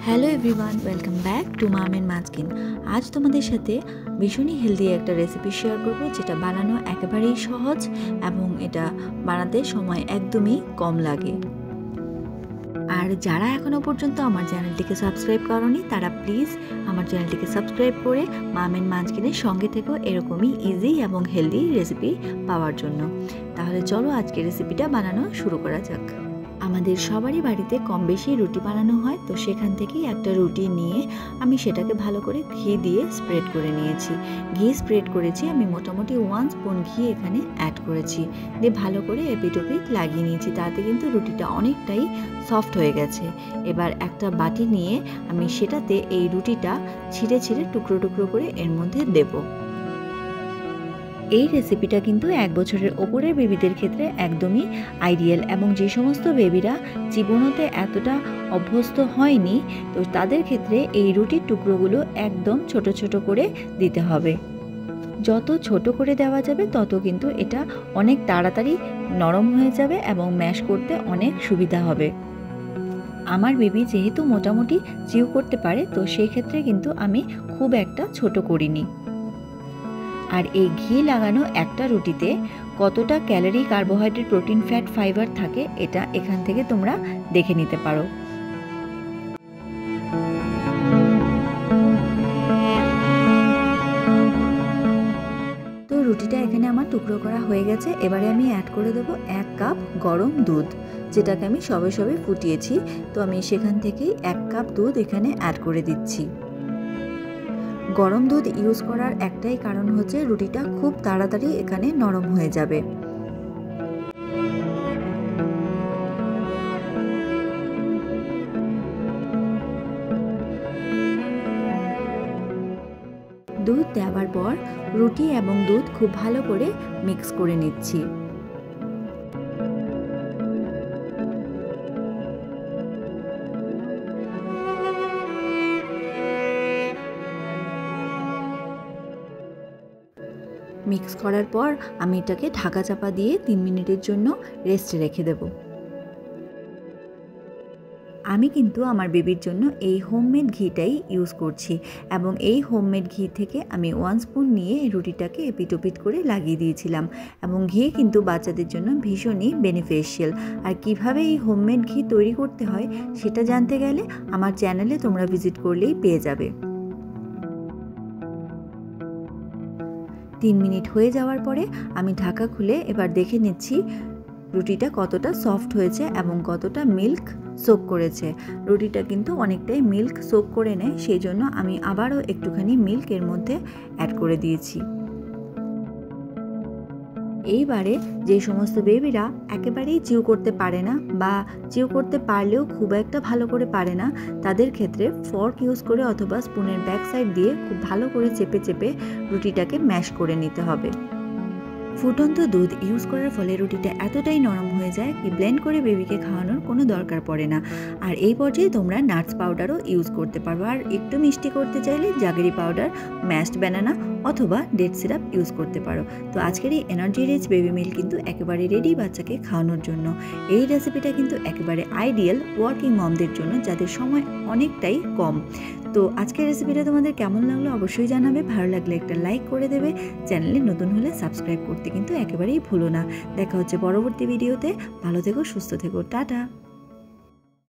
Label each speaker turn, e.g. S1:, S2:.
S1: Hello everyone, welcome back to mum and মাছকিন। আজ তোমাদের সাথে ভীষণই হেলদি একটা রেসিপি শেয়ার করব, যেটা বানানো একেবারেই সহজ এবং এটা বানাতে সময় একদমই কম লাগে। আর যারা এখনও পর্যন্ত আমার চ্যানেলটিকে সাবস্ক্রাইব করোনি তারা প্লিজ আমার চ্যানেলটিকে সাবস্ক্রাইব করে মাম এন্ড মাছকিনের সঙ্গে থেকো এরকমই ইজি এবং হেলদি রেসিপি পাওয়ার জন্য। তাহলে চলো আজকে রেসিপিটা বানানো শুরু করা যাক। আমাদের সবারই বাড়িতে কম বেশি রুটি বানানো হয়, তো সেখান থেকেই একটা রুটি নিয়ে আমি সেটাকে ভালো করে ঘি দিয়ে স্প্রেড করে নিয়েছি। ঘি স্প্রেড করেছি আমি মোটামুটি 1 স্পুন ঘি এখানে অ্যাড করেছি, দিয়ে ভালো করে এপিট ওপিট লাগিয়ে নিয়েছি। তাতে কিন্তু রুটিটা অনেকটাই সফট হয়ে গেছে। এবার একটা বাটি নিয়ে আমি সেটাতে এই রুটিটা ছিঁড়ে ছিঁড়ে টুকরো টুকরো করে এর মধ্যে দেবো। এই রেসিপিটা কিন্তু 1 বছরের ওপরের বেবিদের ক্ষেত্রে একদমই আইডিয়াল, এবং যে সমস্ত বেবিরা জীবনতে এতটা অভ্যস্ত হয়নি, তো তাদের ক্ষেত্রে এই রুটির টুকরোগুলো একদম ছোট ছোট করে দিতে হবে। যত ছোট করে দেওয়া যাবে তত কিন্তু এটা অনেক তাড়াতাড়ি নরম হয়ে যাবে এবং ম্যাশ করতে অনেক সুবিধা হবে। আমার বেবি যেহেতু মোটামুটি চিউ করতে পারে, তো সেই ক্ষেত্রে কিন্তু আমি খুব একটা ছোট করিনি। আর এই ঘি লাগানো একটা রুটিতে কতটা calorie, carbohydrate, protein, fat, fibre থাকে এটা এখান থেকে তোমরা দেখে নিতে পারো। তো রুটিটা এখানে আমার টুকরো করা হয়ে গেছে। এবারে আমি অ্যাড করে দেবো 1 কাপ গরম দুধ, যেটাকে আমি সবে সবে ফুটিয়েছি। তো আমি সেখান থেকেই 1 কাপ দুধ এখানে অ্যাড করে দিচ্ছি। গরম দুধ ইউজ করার একটাই কারণ হচ্ছে রুটিটা খুব তাড়াতাড়ি এখানে নরম হয়ে যাবে। দুধ দেওয়ার পর রুটি এবং দুধ খুব ভালো করে মিক্স করে নিচ্ছি। মিক্স করার পর আমি এটাকে ঢাকা চাপা দিয়ে 3 মিনিটের জন্য রেস্টে রেখে দেব। আমি কিন্তু আমার বেবির জন্য এই হোমমেড ঘিটাই ইউজ করছি, এবং এই হোমমেড ঘি থেকে আমি 1 স্পুন নিয়ে রুটিটাকে এপিট ওপিট করে লাগিয়ে দিয়েছিলাম। এবং ঘি কিন্তু বাচ্চাদের জন্য ভীষণই বেনিফিশিয়াল। আর কিভাবে এই হোমমেড ঘি তৈরি করতে হয় সেটা জানতে গেলে আমার চ্যানেলে তোমরা ভিজিট করলেই পেয়ে যাবে। 3 মিনিট হয়ে যাওয়ার পরে আমি ঢাকা খুলে এবার দেখে নিচ্ছি রুটিটা কতটা সফট হয়েছে এবং কতটা মিল্ক সোক করেছে। রুটিটা কিন্তু অনেকটাই মিল্ক সোক করে নেয়, সেই জন্য আমি আবারও একটুখানি মিল্ক এর মধ্যে অ্যাড করে দিয়েছি। এইবারে যে সমস্ত বেবিরা একেবারেই চিউ করতে পারে না, বা চিউ করতে পারলেও খুব একটা ভালো করে পারে না, তাদের ক্ষেত্রে ফর্ক ইউজ করে অথবা স্পুনের ব্যাক সাইড দিয়ে খুব ভালো করে চেপে চেপে রুটিটাকে ম্যাশ করে নিতে হবে। ফুটন্ত দুধ ইউজ করার ফলে রুটিটা এতটাই নরম হয়ে যায় কি ব্লেন্ড করে বেবিকে খাওয়ানোর কোনো দরকার পড়ে না। আর এই পর্যায়ে তোমরা নাটস পাউডারও ইউজ করতে পারো। আর একটু মিষ্টি করতে চাইলে জাগরি পাউডার, ম্যাশড ব্যানানা অথবা ডেট সিরাপ ইউজ করতে পারো। তো আজকের এই এনার্জি রিচ বেবি মিল কিন্তু একেবারে রেডি বাচ্চাকে খাওয়ানোর জন্য। এই রেসিপিটা কিন্তু একেবারে আইডিয়াল ওয়ার্কিং মমদের জন্য, যাদের সময় অনেকটাই কম। তো আজকের রেসিপিটা তোমাদের কেমন লাগলো অবশ্যই জানাবে। ভালো লাগলে একটা লাইক করে দেবে। চ্যানেলে নতুন হলে সাবস্ক্রাইব করতে কিন্তু একেবারেই ভুলো না। দেখা হচ্ছে পরবর্তী ভিডিওতে। ভালো থেকো, সুস্থ থেকো, টাটা।